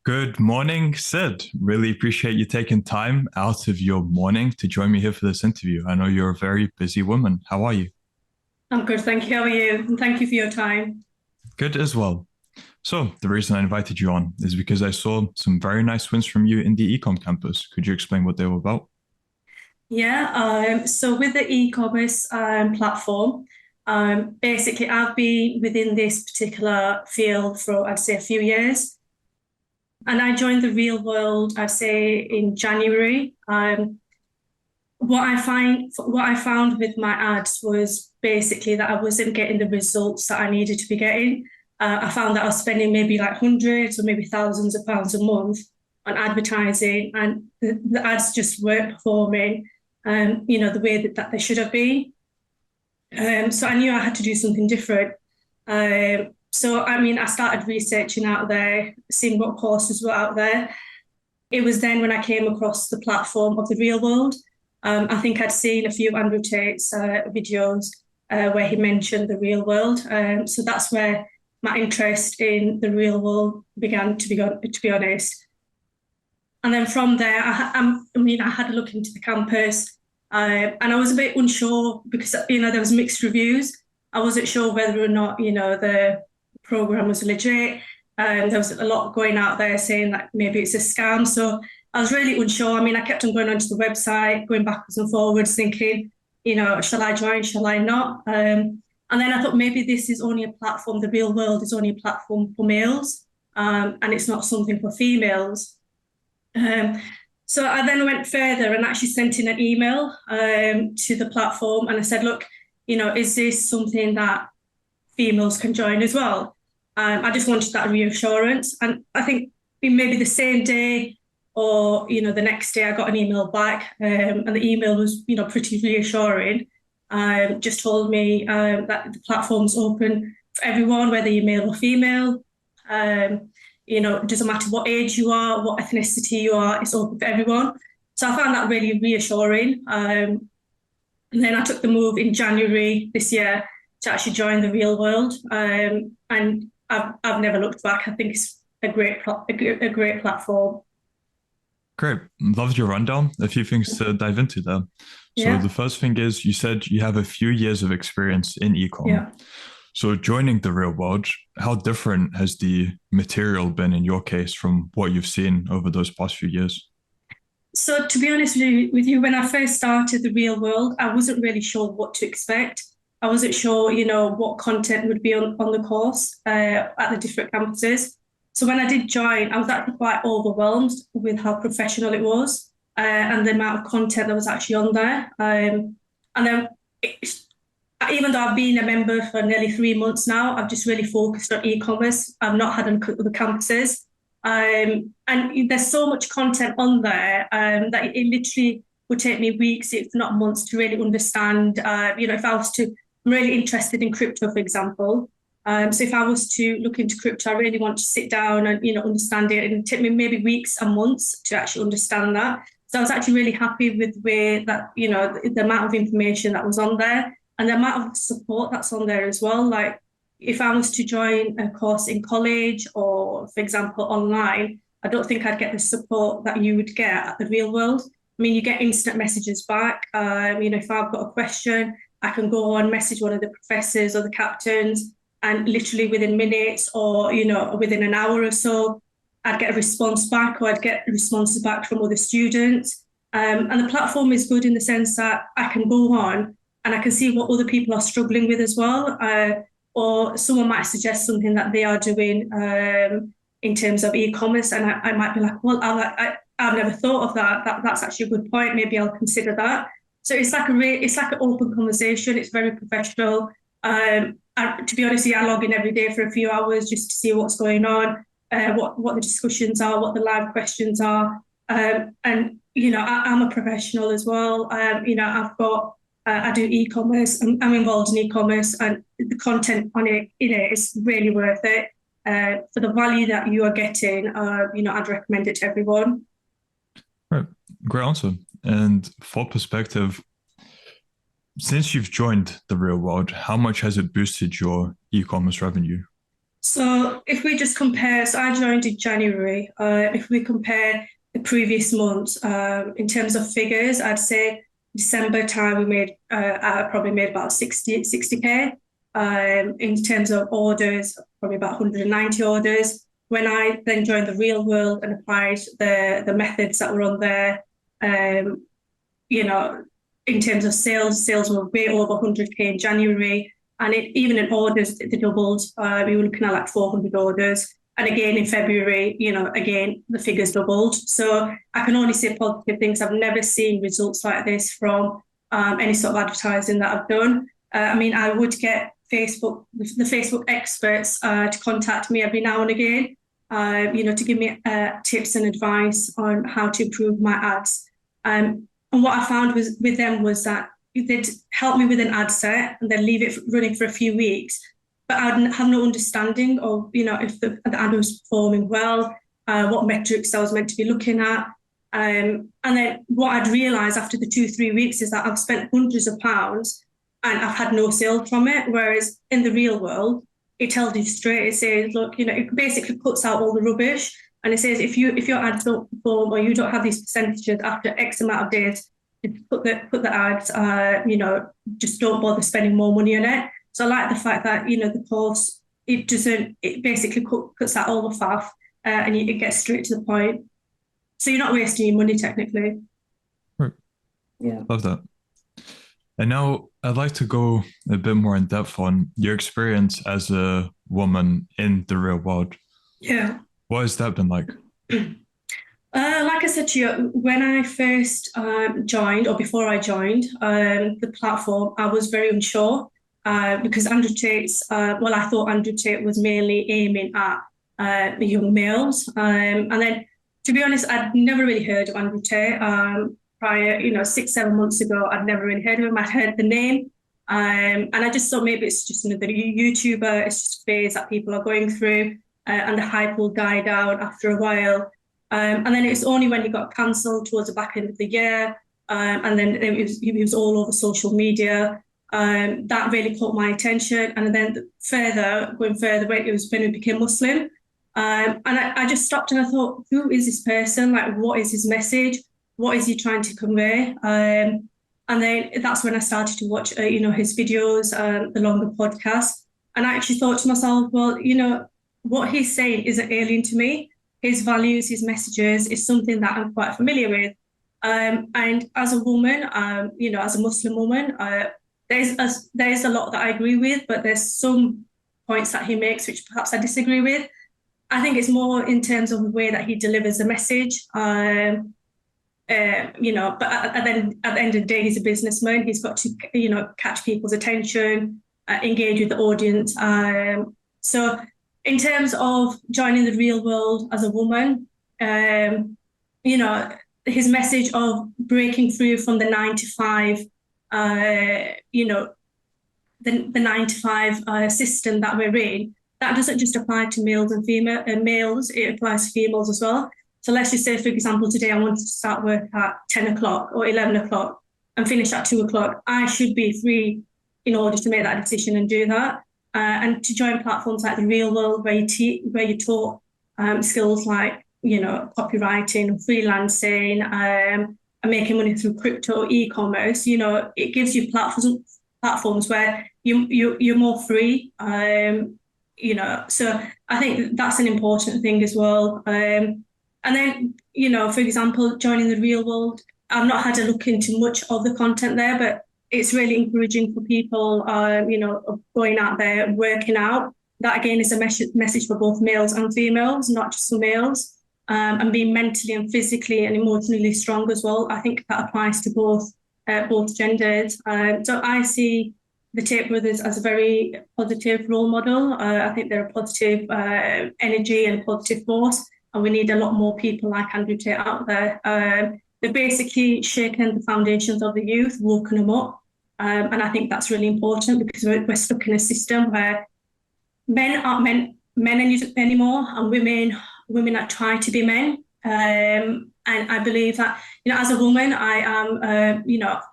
Good morning, Sid. Really appreciate you taking time out of your morning to join me here for this interview. I know you're a very busy woman. How are you? I'm good, thank you. How are you? And thank you for your time. Good as well. So, the reason I invited you on is because I saw some very nice wins from you in the Ecom campus. Could you explain what they were about? So with the e-commerce platform, basically I've been within this particular field for I'd say a few years, and I joined the real world I'd say in January. What I found with my ads was basically that I wasn't getting the results that I needed to be getting. I found that I was spending maybe like hundreds or maybe thousands of pounds a month on advertising, and the ads just weren't performing, the way that they should have been. So I knew I had to do something different. I started researching out there, seeing what courses were out there. It was then when I came across the platform of the real world. I think I'd seen a few Andrew Tate's videos where he mentioned the real world. So that's where my interest in the real world began, to be honest. And then from there, I had a look into the campus, and I was a bit unsure because there was mixed reviews. I wasn't sure whether or not the program was legit. There was a lot going out there saying that maybe it's a scam. So I was really unsure. I kept on going onto the website, going backwards and forwards, thinking, shall I join? Shall I not? And then I thought maybe this is only a platform. The real world is only a platform for males, and it's not something for females. So I then went further and actually sent in an email to the platform, and I said, look, is this something that females can join as well? I just wanted that reassurance. And I think maybe the same day or, the next day I got an email back, and the email was, pretty reassuring. Just told me that the platform's open for everyone, whether you're male or female. It doesn't matter what age you are, what ethnicity you are, it's open for everyone. So I found that really reassuring. And then I took the move in January this year to actually join the real world. And I've never looked back. I think it's a great platform. Great. Loved your rundown. A few things to dive into there. So, Yeah. the first thing is you said you have a few years of experience in ecom. Yeah. So, joining the real world, how different has the material been in your case from what you've seen over those past few years? So to be honest with you, when I first started the real world, I wasn't really sure what to expect. I wasn't sure, what content would be on the course at the different campuses. So when I did join, I was actually quite overwhelmed with how professional it was, and the amount of content that was actually on there. And then it, Even though I've been a member for nearly 3 months now, I've just really focused on e-commerce. I've not had a look at the campuses. And there's so much content on there that it literally would take me weeks, if not months, to really understand. If I was to, I'm really interested in crypto, for example. So if I was to look into crypto, I really want to sit down and, understand it. And it took me maybe weeks and months to actually understand that. So I was actually really happy with the way that, the amount of information that was on there and the amount of support that's on there as well. Like if I was to join a course in college or, for example, online, I don't think I'd get the support that you would get at the real world. You get instant messages back. If I've got a question, I can go on, message one of the professors or the captains, and literally within minutes or, within an hour or so, I'd get a response back, or I'd get responses back from other students. And the platform is good in the sense that I can go on and I can see what other people are struggling with as well. Or someone might suggest something that they are doing in terms of e-commerce, and I might be like, well, I've never thought of that. That's actually a good point. Maybe I'll consider that. So it's like an open conversation. It's very professional. To be honest, I log in every day for a few hours just to see what's going on, what the discussions are, what the live questions are, and I'm a professional as well. I do e-commerce. I'm involved in e-commerce, and the content on it, is really worth it. For the value that you are getting, I'd recommend it to everyone. Right. Great answer. And for perspective, since you've joined the real world, how much has it boosted your e-commerce revenue? So if we just compare, so I joined in January. If we compare the previous months, in terms of figures, I'd say December time we made, I probably made about 60K. In terms of orders, probably about 190 orders. When I then joined the real world and applied the methods that were on there, you know, in terms of sales were way over 100K in January. And even in orders, they doubled. We were looking at like 400 orders. And again, in February, again, the figures doubled. So I can only say positive things. I've never seen results like this from any sort of advertising that I've done. I mean, I would get the Facebook experts to contact me every now and again, to give me tips and advice on how to improve my ads. And what I found with them was that they'd help me with an ad set and then leave it running for a few weeks. But I'd have no understanding of, if the ad was performing well, what metrics I was meant to be looking at. And then what I'd realised after the 2-3 weeks is that I've spent hundreds of pounds and I've had no sales from it. Whereas in the real world, it tells you straight. It says, look, it basically cuts out all the rubbish. And it says, if your ads don't perform or you don't have these percentages after X amount of days, put the ads, just don't bother spending more money on it. So I like the fact that, the course, it basically cuts out all the faff and it gets straight to the point. So you're not wasting your money technically. Right. Yeah. Love that. And now I'd like to go a bit more in depth on your experience as a woman in the real world. Yeah. What has that been like? Like I said to you, when I first joined, or before I joined the platform, I was very unsure because Andrew Tate's, I thought Andrew Tate was mainly aiming at young males. And then, to be honest, I'd never really heard of Andrew Tate prior, 6-7 months ago. I'd never really heard of him. I'd heard the name. And I just thought maybe it's just another YouTuber. It's just a phase that people are going through and the hype will die down after a while. And then it was only when he got cancelled towards the back end of the year, and then he was all over social media. That really caught my attention. And then going further, it was when he became Muslim. And I just stopped and I thought, who is this person? Like, what is his message? What is he trying to convey? And then that's when I started to watch, his videos, the longer podcasts. And I actually thought to myself, well, what he's saying isn't alien to me. His values, his messages is something that I'm quite familiar with. And as a woman, as a Muslim woman, there's a lot that I agree with, but there's some points that he makes which perhaps I disagree with. I think it's more in terms of the way that he delivers the message. But at the end of the day, he's a businessman. He's got to, catch people's attention, engage with the audience. So in terms of joining the real world as a woman, his message of breaking through from the 9-to-5, the 9-to-5 system that we're in, that doesn't just apply to males and males, it applies to females as well. So let's just say, for example, today I wanted to start work at 10 o'clock or 11 o'clock and finish at 2 o'clock. I should be free in order to make that decision and do that. And to join platforms like the Real World, where you taught skills like, copywriting, freelancing, and making money through crypto, e-commerce, it gives you platforms where you're more free. So I think that's an important thing as well. And then, for example, joining the Real World, I've not had a look into much of the content there, but it's really encouraging for people, going out there and working out. That, again, is a message for both males and females, not just for males, and being mentally and physically and emotionally strong as well. I think that applies to both genders. So I see the Tate brothers as a very positive role model. I think they're a positive energy and positive force, and we need a lot more people like Andrew Tate out there. They're basically shaken the foundations of the youth, woken them up. And I think that's really important because we're stuck in a system where men aren't men anymore, and women are trying to be men. And I believe that, as a woman, I am,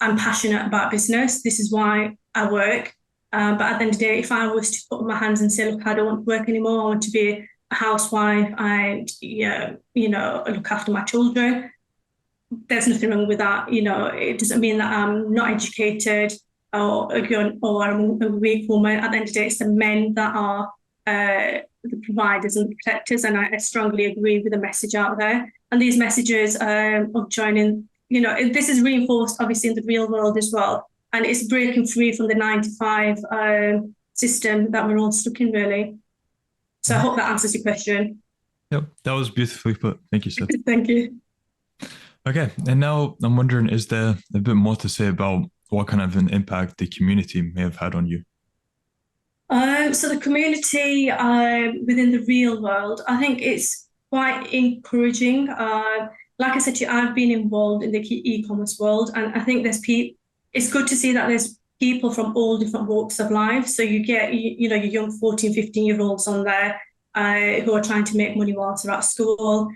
I'm passionate about business. This is why I work. But at the end of the day, if I was to put my hands and say, look, I don't want to work anymore, I want to be a housewife and, yeah, look after my children, there's nothing wrong with that. It doesn't mean that I'm not educated or I'm a weak woman. At the end of the day, it's the men that are the providers and the protectors. And I strongly agree with the message out there. And these messages of joining, this is reinforced obviously in the real world as well. And it's breaking free from the 9 to 5 system that we're all stuck in, really. So I hope that answers your question. Yep, that was beautifully put. Thank you, Sid. Thank you. Okay, and now I'm wondering, is there a bit more to say about what kind of an impact the community may have had on you? So the community within the real world, I think it's quite encouraging. Like I said to you, I've been involved in the e-commerce world, and I think it's good to see that there's people from all different walks of life. So you get, your young 14, 15-year-olds on there who are trying to make money whilst they're at school.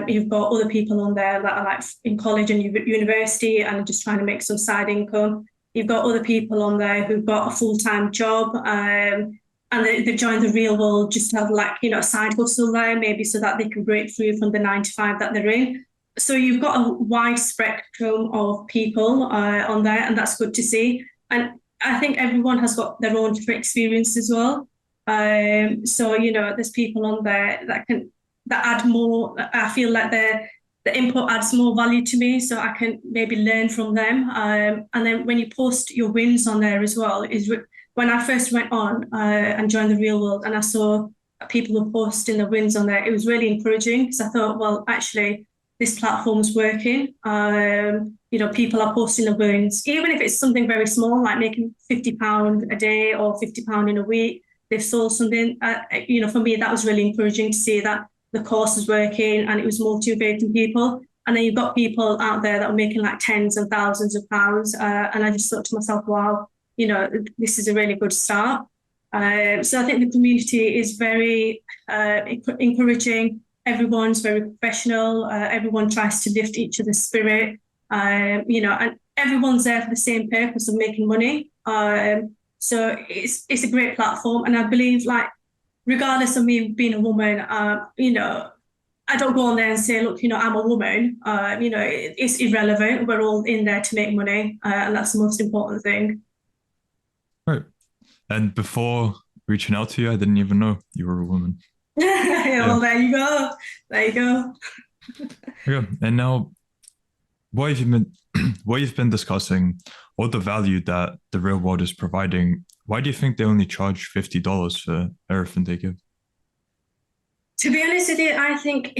You've got other people on there that are like in college and university and just trying to make some side income. You've got other people on there who've got a full-time job and they've joined the real world just to have a side hustle there, maybe so that they can break free from the 9 to 5 that they're in. So you've got a wide spectrum of people on there, and that's good to see. And I think everyone has got their own different experience as well. So, there's people on there that add more. I feel like the input adds more value to me, so I can maybe learn from them. And then when you post your wins on there as well, when I first went on and joined the real world and I saw people were posting the wins on there, it was really encouraging because I thought, well, actually, this platform's working. People are posting the wins, even if it's something very small, like making £50 a day or £50 in a week. They've sold something. For me, that was really encouraging to see that the course is working and it was motivating people. And then you've got people out there that are making like tens and thousands of pounds. And I just thought to myself, wow, this is a really good start. So I think the community is very encouraging. Everyone's very professional. Everyone tries to lift each other's spirit, and everyone's there for the same purpose of making money. So it's a great platform. And I believe regardless of me being a woman, I don't go on there and say, look, I'm a woman. It's irrelevant. We're all in there to make money. And that's the most important thing. Right. And before reaching out to you, I didn't even know you were a woman. Well, there you go. There you go. Okay. And now, what you've been discussing, all the value that the real world is providing, why do you think they only charge $50 for everything they give? To be honest with you, I think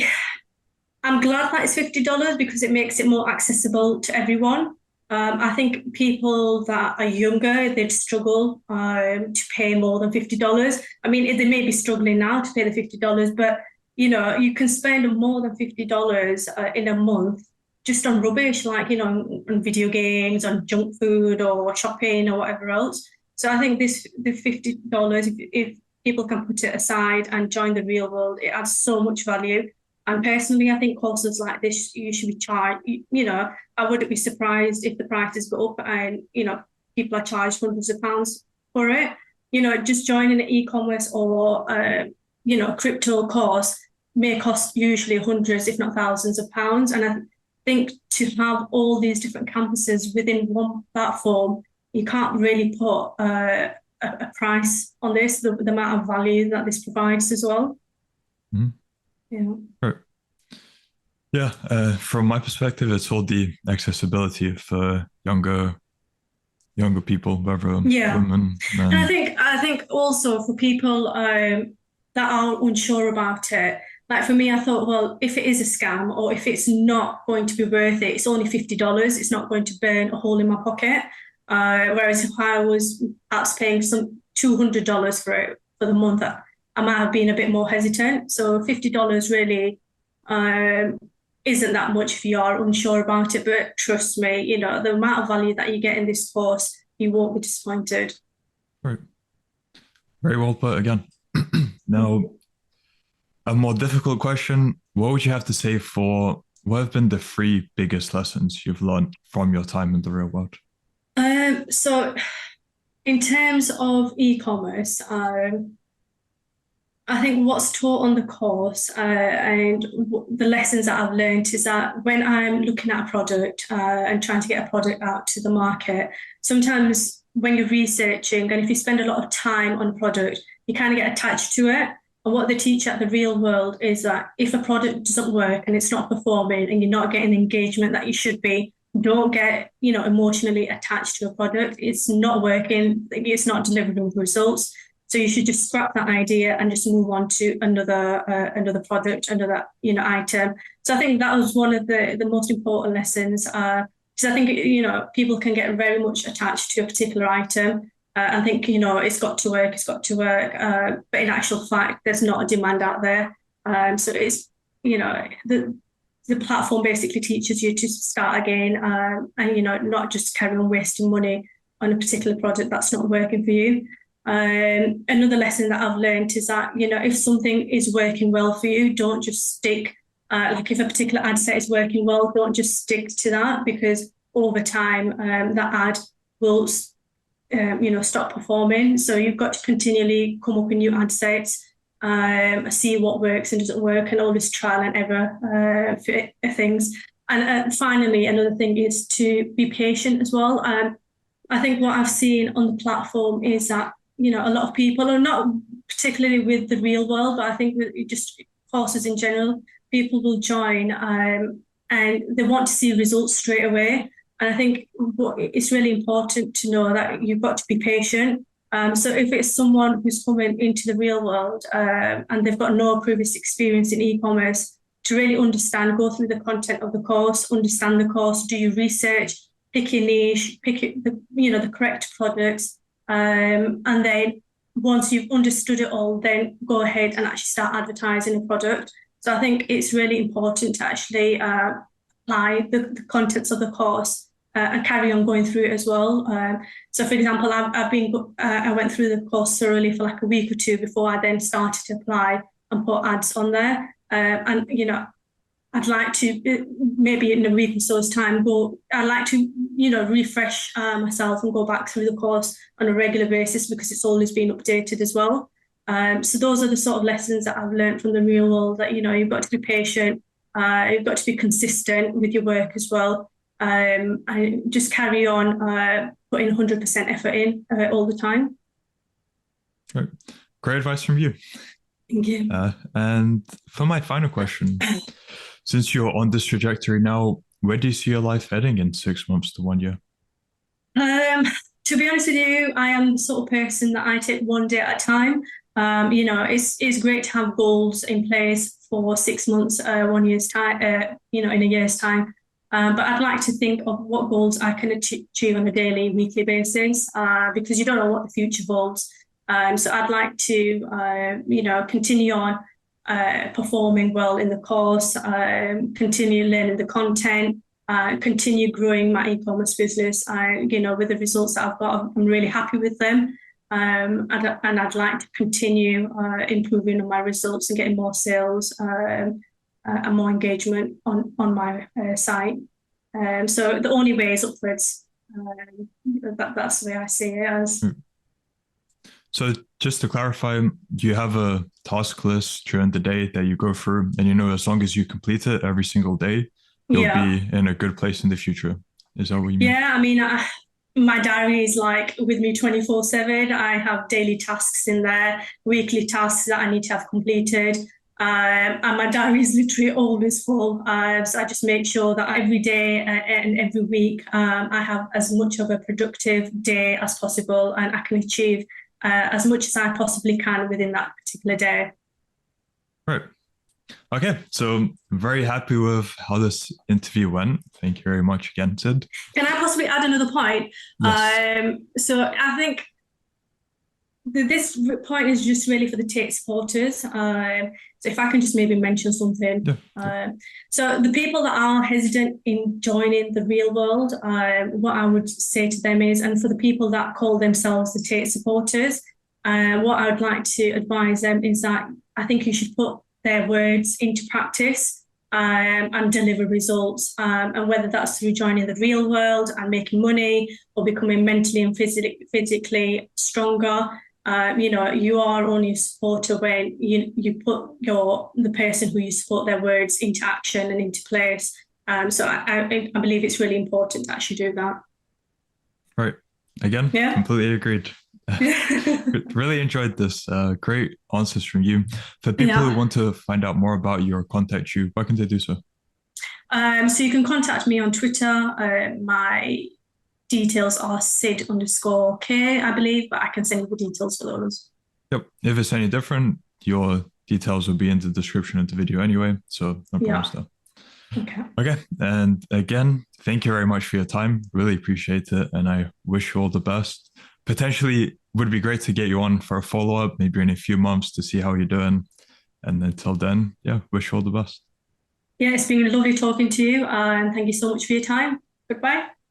I'm glad that it's $50 because it makes it more accessible to everyone. I think people that are younger, they'd struggle to pay more than $50. I mean, they may be struggling now to pay the $50, but you can spend more than $50 in a month just on rubbish, on video games, on junk food or shopping or whatever else. So I think the $50, if people can put it aside and join the real world, it adds so much value. And personally, I think courses like this, you should be charged. I wouldn't be surprised if the prices go up and, people are charged hundreds of pounds for it. Just joining an e-commerce or, crypto course may cost usually hundreds, if not thousands of pounds. And I think to have all these different campuses within one platform, you can't really put a price on this, the amount of value that this provides as well. Mm-hmm. Yeah. Right. Yeah. From my perspective, it's all the accessibility for younger people, whether women, men. And I think also for people that are unsure about it, like for me, I thought, well, if it is a scam or if it's not going to be worth it, it's only $50. It's not going to burn a hole in my pocket. Whereas if I was perhaps paying some $200 for it for the month, I might have been a bit more hesitant. So $50 really isn't that much if you are unsure about it. But trust me, the amount of value that you get in this course, you won't be disappointed. Right. Very well put again. Now, a more difficult question. What would you have to say for what have been the 3 biggest lessons you've learned from your time in the real world? So In terms of e-commerce, I think what's taught on the course and the lessons that I've learned is that when I'm looking at a product and trying to get a product out to the market, sometimes when you're researching and if you spend a lot of time on a product, you kind of get attached to it. And what they teach at the real world is that if a product doesn't work and it's not performing and you're not getting the engagement that you should be, don't get, emotionally attached to a product. It's not working. It's not delivering results. So you should just scrap that idea and just move on to another product, another item. So I think that was one of the most important lessons. Because I think people can get very much attached to a particular item. I think it's got to work, but in actual fact, there's not a demand out there. So it's the platform basically teaches you to start again, and not just carry on wasting money on a particular product that's not working for you. Another lesson that I've learned is that, if something is working well for you, don't just stick, like if a particular ad set is working well, don't just stick to that because over time, that ad will, stop performing. So you've got to continually come up with new ad sets, see what works and doesn't work and always trial and error for things. And finally, another thing is to be patient as well. I think what I've seen on the platform is that a lot of people are not particularly with the real world, but I think with just courses in general, people will join and they want to see results straight away. And I think it's really important to know that you've got to be patient. So if it's someone who's coming into the real world and they've got no previous experience in e-commerce, to really understand, go through the content of the course, understand the course, do your research, pick your niche, pick the correct products. And then once you've understood it all, then go ahead and actually start advertising a product. So I think it's really important to actually apply the contents of the course and carry on going through it as well. So for example, I went through the course thoroughly for like a week or two before I then started to apply and put ads on there. And I'd like to maybe in a week or so's time I'd like to refresh myself and go back through the course on a regular basis because it's always been updated as well. So those are the sort of lessons that I've learned from the real world, that you've got to be patient, you've got to be consistent with your work as well, and just carry on putting 100% effort in all the time. Right. Great advice from you. Thank you. And for my final question, since you're on this trajectory now, where do you see your life heading in 6 months to 1 year? To be honest with you, I am the sort of person that I take one day at a time. It's great to have goals in place for 6 months, 1 year's time, in a year's time. But I'd like to think of what goals I can achieve on a daily, weekly basis, because you don't know what the future holds. So I'd like to, continue on performing well in the course, continue learning the content, continue growing my e-commerce business. With the results that I've got, I'm really happy with them. And I'd like to continue improving on my results and getting more sales and more engagement on my site. So the only way is upwards. That's the way I see it as. So just to clarify, do you have a task list during the day that you go through, and as long as you complete it every single day, you'll be in a good place in the future? Is that what you mean? Yeah, I mean, my diary is like with me 24/7. I have daily tasks in there, weekly tasks that I need to have completed. And my diary is literally always full. So I just make sure that every day and every week I have as much of a productive day as possible, and I can achieve as much as I possibly can within that particular day. Right. Okay, so I'm very happy with how this interview went. Thank you very much again, Sid. Can I possibly add another point? Yes. So I think this point is just really for the Tate supporters. So if I can just maybe mention something. Yeah. So the people that are hesitant in joining the real world, what I would say to them is, and for the people that call themselves the Tate supporters, what I would like to advise them is that I think you should put their words into practice. and deliver results. And whether that's through joining the real world and making money or becoming mentally and physically stronger, you are only a supporter when you put the person who you support their words into action and into place. So I believe it's really important to actually do that. Right. Again, Yeah. completely agreed. Really enjoyed this. Great answers from you. For people who want to find out more about you or contact you, why can they do so? So you can contact me on Twitter. My details are Sid_K, I believe, but I can send you the details for those. Yep. If it's any different, your details will be in the description of the video anyway. So no problems there. Okay. And again, thank you very much for your time. Really appreciate it. And I wish you all the best. Potentially would be great to get you on for a follow-up, maybe in a few months to see how you're doing. And until then, wish you all the best. Yeah, it's been lovely talking to you. And thank you so much for your time. Goodbye.